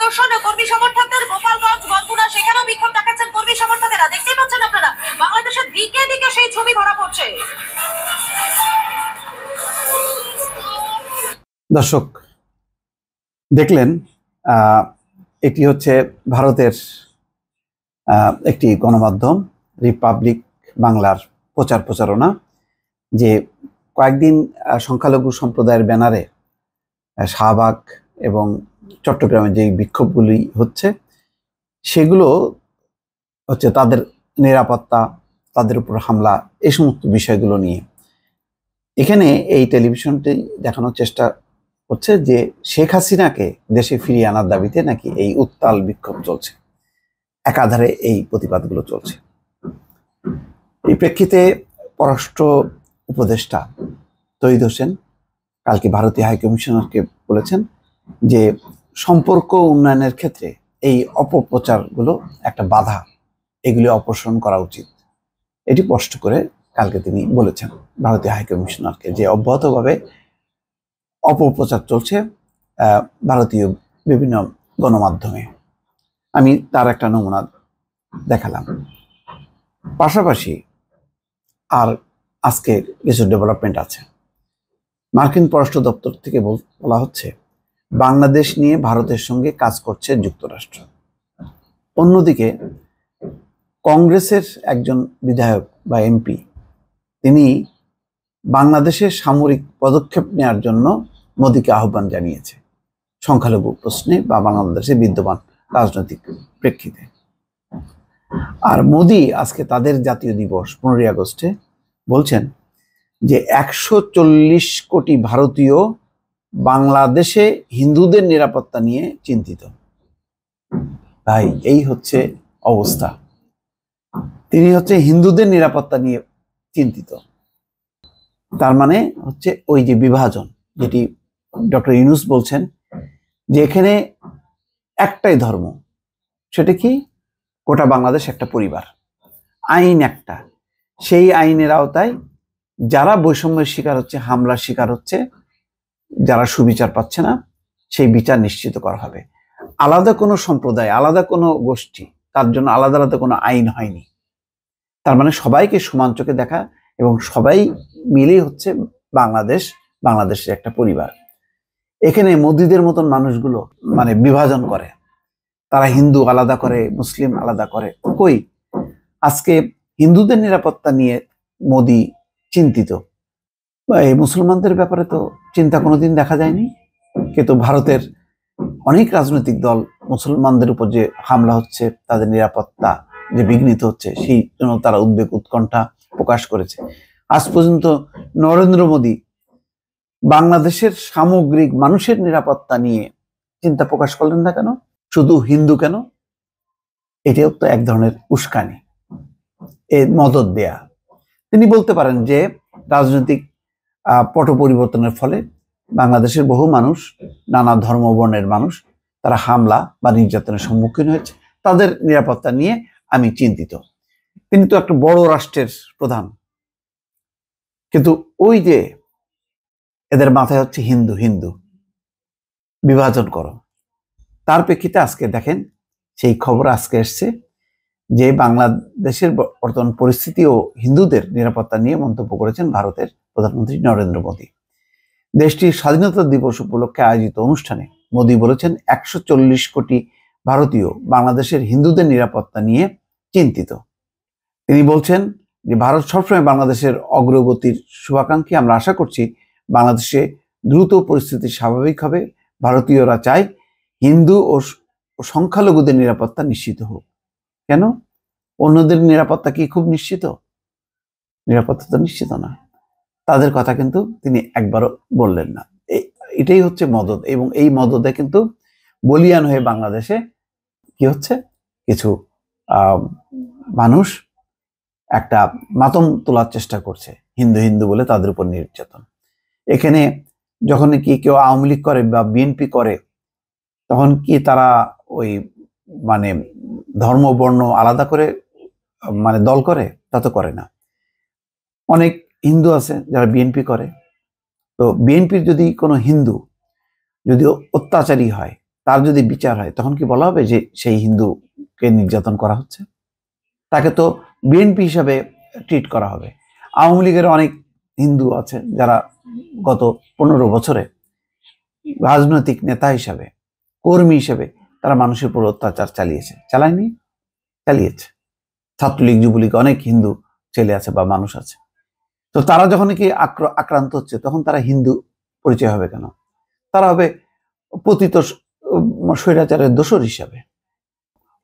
আকর্ষণ কর্মী সমর্থকদের গোপালগঞ্জ বরগুনা সেখানেও বিক্ষোভ দেখাচ্ছেন কর্মী সমর্থকেরা। দেখতেই পাচ্ছেন আপনারা বাংলাদেশের দিকে দিকে সেই ছবি ধরা পড়ছে। দর্শক দেখলেন এটি হচ্ছে ভারতের একটি গণমাধ্যম রিপাবলিক বাংলার প্রচারণা, যে কয়েকদিন সংখ্যালঘু সম্প্রদায়ের ব্যানারে শাহবাগ এবং চট্টগ্রামে যে বিক্ষোভগুলি হচ্ছে সেগুলো হচ্ছে তাদের নিরাপত্তা, তাদের উপর হামলা, এই সমস্ত বিষয়গুলো নিয়ে এখানে এই টেলিভিশনটি দেখানোর চেষ্টা হচ্ছে যে শেখ হাসিনাকে দেশে ফিরিয়ে আনার দাবিতে নাকি এই উত্তাল বিক্ষোভ চলছে, একাধারে এই প্রতিবাদগুলো চলছে। এই প্রেক্ষিতে পররাষ্ট্র উপদেষ্টা তৌহিদ হোসেন কালকে ভারতীয় হাইকমিশনারকে বলেছেন যে সম্পর্ক উন্নয়নের ক্ষেত্রে এই অপপ্রচারগুলো একটা বাধা, এগুলি অপসারণ করা উচিত। এটি স্পষ্ট করে কালকে তিনি বলেছেন ভারতীয় হাইকমিশনারকে, যে অব্যাহতভাবে অপপ্রচার চলছে ভারতীয় বিভিন্ন গণমাধ্যমে। আমি তার একটা নমুনা দেখালাম। পাশাপাশি আর আজকে কিছু ডেভেলপমেন্ট আছে। মার্কিন পররাষ্ট্র দপ্তর থেকে বলা হচ্ছে বাংলাদেশ নিয়ে ভারতের সঙ্গে কাজ করছে যুক্তরাষ্ট্র। অন্যদিকে কংগ্রেসের একজন বিধায়ক বা এমপি তিনি বাংলাদেশের সামরিক পদক্ষেপ নেওয়ার জন্য মোদিকে আহ্বান জানিয়েছে সংখ্যালঘু প্রশ্নে বা বাংলাদেশে বিদ্যমান রাজনৈতিক প্রেক্ষিতে। আর মোদি আজকে তাদের জাতীয় দিবস 15ই আগস্টে বলছেন যে 140 কোটি ভারতীয় বাংলাদেশে হিন্দুদের নিরাপত্তা নিয়ে চিন্তিত। ভাই, এই হচ্ছে অবস্থা। তিনি হচ্ছে হিন্দুদের নিরাপত্তা নিয়ে চিন্তিত। তার মানে হচ্ছে ওই যে বিভাজন, যেটি ডক্টর ইউনূস বলছেন যে এখানে একটাই ধর্ম, সেটা কি গোটা বাংলাদেশ একটা পরিবার, আইন একটা, সেই আইনের আওতায় যারা বৈষম্যের শিকার হচ্ছে, হামলার শিকার হচ্ছে, যারা সুবিচার পাচ্ছে না, সেই বিচার নিশ্চিত করা হবে। আলাদা কোনো সম্প্রদায়, আলাদা কোনো গোষ্ঠী, তার জন্য আলাদা আলাদা কোনো আইন হয়নি। তার মানে সবাইকে সমান চোখে দেখা এবং সবাই মিলেই হচ্ছে বাংলাদেশের একটা পরিবার। এখানে মোদিদের মতন মানুষগুলো মানে বিভাজন করে, তারা হিন্দু আলাদা করে, মুসলিম আলাদা করে। কই, আজকে হিন্দুদের নিরাপত্তা নিয়ে মোদি চিন্তিত, এই মুসলমানদের ব্যাপারে তো চিন্তা কোনোদিন দেখা যায়নি। কিন্তু ভারতের অনেক রাজনৈতিক দল মুসলমানদের উপর যে হামলা হচ্ছে, তাদের নিরাপত্তা যে বিঘ্নিত হচ্ছে, সেই জন্য তারা উদ্বেগ উৎকণ্ঠা প্রকাশ করেছে। আজ পর্যন্ত নরেন্দ্র মোদী বাংলাদেশের সামগ্রিক মানুষের নিরাপত্তা নিয়ে চিন্তা প্রকাশ করলেন না কেন? শুধু হিন্দু কেন? এটাও তো এক ধরনের উস্কানি, মদদ দেয়া। তিনি বলতে পারেন যে রাজনৈতিক পট পরিবর্তনের ফলে বাংলাদেশের বহু মানুষ, নানা ধর্ম বর্ণের মানুষ, তারা হামলা বা নির্যাতনের সম্মুখীন হয়েছে, তাদের নিরাপত্তা নিয়ে আমি চিন্তিত। তিনি তো একটা বড় রাষ্ট্রের প্রধান, কিন্তু ওই যে এদের মাথায় হচ্ছে হিন্দু হিন্দু, বিভাজন করো। তার প্রেক্ষিতে আজকে দেখেন সেই খবর আজকে এসছে যে বাংলাদেশের বর্তমান পরিস্থিতি ও হিন্দুদের নিরাপত্তা নিয়ে মন্তব্য করেছেন ভারতের প্রধানমন্ত্রী নরেন্দ্র মোদী। দেশটির স্বাধীনতা দিবস উপলক্ষে আয়োজিত অনুষ্ঠানে মোদী বলেছেন 140 কোটি ভারতীয় বাংলাদেশের হিন্দুদের নিরাপত্তা নিয়ে চিন্তিত। তিনি বলছেন যে ভারত সবসময় বাংলাদেশের অগ্রগতির শুভাকাঙ্ক্ষী। আমরা আশা করছি বাংলাদেশে দ্রুত পরিস্থিতি স্বাভাবিক হবে। ভারতীয়রা চায় হিন্দু ও সংখ্যালঘুদের নিরাপত্তা নিশ্চিত হোক। কেন? অন্যদের নিরাপত্তা কি খুব নিশ্চিত? নিরাপত্তা তো নিশ্চিত না। তাদের কথা কিন্তু তিনি একবারও বললেন না। এটাই হচ্ছে মদদ, এবং এই মদদে কিন্তু বলিয়ান হয়ে বাংলাদেশে কি হচ্ছে, কিছু মানুষ একটা মাতম তোলার চেষ্টা করছে হিন্দু হিন্দু বলে, তাদের উপর নির্যাতন। এখানে যখন কি কেউ আওয়ামী লীগ করে বা বিএনপি করে, তখন কি তারা ওই মানে ধর্ম বর্ণ আলাদা করে মানে দল করে? তা তো করে না। অনেক হিন্দু আছে যারা বিএনপি করে, তো বিএনপির যদি কোনো হিন্দু যদি অত্যাচারী হয়, তার যদি বিচার হয় তখন কি বলা হবে যে সেই হিন্দুকে নির্যাতন করা হচ্ছে? তাকে তো বিএনপি হিসাবে ট্রিট করা হবে। আওয়ামী লীগের অনেক হিন্দু আছে যারা গত 15 বছরে রাজনৈতিক নেতা হিসাবে, কর্মী হিসেবে তারা মানুষের উপর অত্যাচার চালায়নি? চালিয়েছে। ছাত্রলীগ, যুবলীগ অনেক হিন্দু ছেলে আছে বা মানুষ আছে। তো তারা যখন কি আক্রান্ত হচ্ছে তখন তারা হিন্দু পরিচয় হবে কেন? তারা হবে পতিত স্বৈরাচারের দোসর হিসাবে।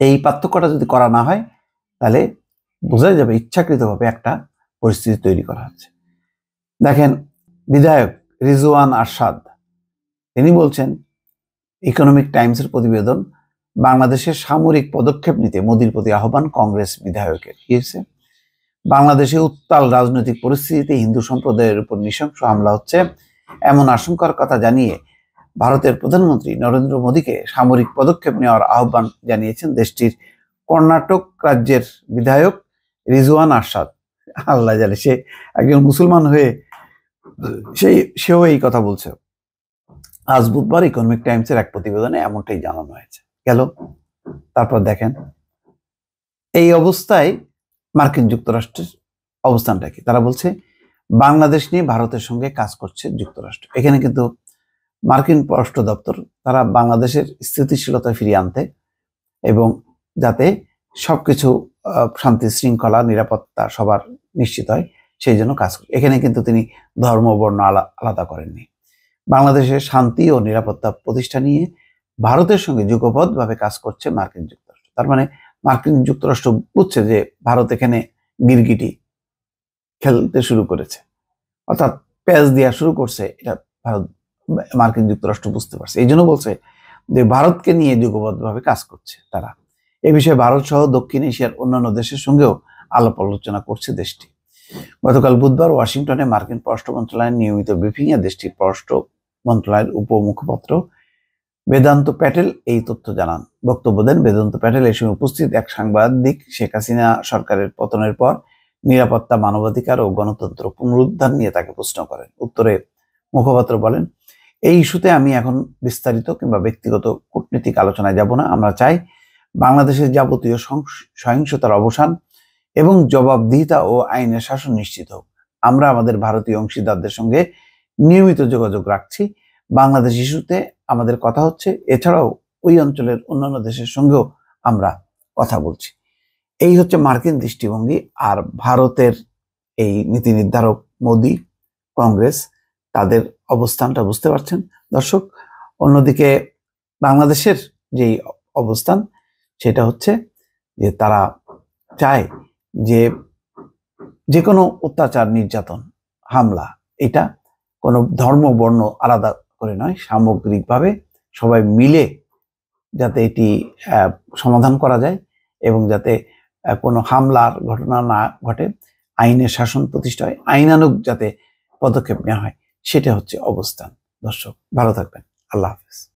এই পার্থক্যটা যদি করা না হয় তাহলে বোঝা যাবে ইচ্ছাকৃতভাবে একটা পরিস্থিতি তৈরি করা হচ্ছে। দেখেন, বিধায়ক রিজওয়ান আরশাদ তিনি বলছেন, ইকোনমিক টাইমসের প্রতিবেদন, বাংলাদেশের সামরিক পদক্ষেপ নিতে মোদির প্রতি আহ্বান কংগ্রেস বিধায়কের। কি হয়েছে? বাংলাদেশে উত্তাল রাজনৈতিক পরিস্থিতিতে হিন্দু সম্প্রদায়ের উপর নৃশংস হামলা হচ্ছে এমন আশঙ্কার কথা জানিয়ে ভারতের প্রধানমন্ত্রী নরেন্দ্র মোদীকে সামরিক পদক্ষেপ নেওয়ার আহ্বান জানিয়েছেন দেশটির কর্ণাটক রাজ্যের বিধায়ক রিজওয়ান আরশাদ। আল্লাহ জানে, সে একজন মুসলমান হয়ে সেও এই কথা বলছে। আজ বুধবার ইকোনমিক টাইমসের এক প্রতিবেদনে এমনটাই জানানো হয়েছে। গেল, তারপর দেখেন এই অবস্থায় মার্কিন যুক্তরাষ্ট্রের অবস্থানটা কি। তারা বলছে বাংলাদেশ নিয়ে ভারতের সঙ্গে কাজ করছে যুক্তরাষ্ট্র। এখানে কিন্তু মার্কিন পররাষ্ট্র দপ্তর তারা বাংলাদেশের স্থিতিশীলতা ফিরিয়ে আনতে এবং যাতে সবকিছু শান্তি শৃঙ্খলা নিরাপত্তা সবার নিশ্চিত হয় সেই জন্য কাজ করে। এখানে কিন্তু তিনি ধর্ম বর্ণ আলাদা করেননি। বাংলাদেশের শান্তি ও নিরাপত্তা প্রতিষ্ঠা নিয়ে ভারতের সঙ্গে যুগপথভাবে কাজ করছে মার্কিন যুক্তরাষ্ট্র। তার মানে মার্কিন যুক্তরাষ্ট্র বুঝছে যে ভারত এখানে গিরগিটি খেলতে শুরু করেছে, অর্থাৎ প্যাচ দেওয়া শুরু করছে। এটা ভারত, মার্কিন যুক্তরাষ্ট্র বুঝতে পারছে। এই জন্য বলছে যে ভারতকে নিয়ে যুগপথভাবে কাজ করছে তারা। এ বিষয়ে ভারত সহ দক্ষিণ এশিয়ার অন্যান্য দেশের সঙ্গেও আলাপ আলোচনা করছে দেশটি। গতকাল বুধবার ওয়াশিংটনে মার্কিন পররাষ্ট্র মন্ত্রণালয়ের নিয়মিত ব্রিফিংয়ে দেশটির পররাষ্ট্র মন্ত্রণালয়ের উপমুখপাত্র বেদান্ত প্যাটেল এই তথ্য জানান। বক্তব্য দেন বেদান্ত প্যাটেল। এই সময় উপস্থিত এক সাংবাদিক শেখ হাসিনা সরকারের পতনের পর নিরাপত্তা, মানবাধিকার ও গণতন্ত্র পুনরুদ্ধার নিয়ে তাকে প্রশ্ন করেন। উত্তরে মুখপাত্র বলেন, এই ইস্যুতে আমি এখন বিস্তারিত কিংবা ব্যক্তিগত কূটনীতিক আলোচনায় যাব না। আমরা চাই বাংলাদেশের যাবতীয় সহিংসতার অবসান এবং জবাবদিহিতা ও আইনের শাসন নিশ্চিত হোক। আমরা আমাদের ভারতীয় অংশীদারদের সঙ্গে নিয়মিত যোগাযোগ রাখছি। বাংলাদেশ ইস্যুতে আমাদের কথা হচ্ছে। এছাড়াও ওই অঞ্চলের অন্যান্য দেশের সঙ্গেও আমরা কথা বলছি। এই হচ্ছে মার্কিন দৃষ্টিভঙ্গি। আর ভারতের এই নীতি নির্ধারক মোদি, কংগ্রেস, তাদের অবস্থানটা বুঝতে পারছেন দর্শক। অন্যদিকে বাংলাদেশের যেই অবস্থান সেটা হচ্ছে যে তারা চায় যে কোনো অত্যাচার, নির্যাতন, হামলা এটা কোনো ধর্ম বর্ণ আলাদা করে নয়, সামগ্রিকভাবে সবাই মিলে যাতে এটি সমাধান করা যায় এবং যাতে কোনো হামলার ঘটনা না ঘটে, আইনের শাসন প্রতিষ্ঠা হয়, আইনানুগ যাতে পদক্ষেপ নেওয়া হয়, সেটা হচ্ছে অবস্থান। দর্শক ভালো থাকবেন। আল্লাহ হাফেজ।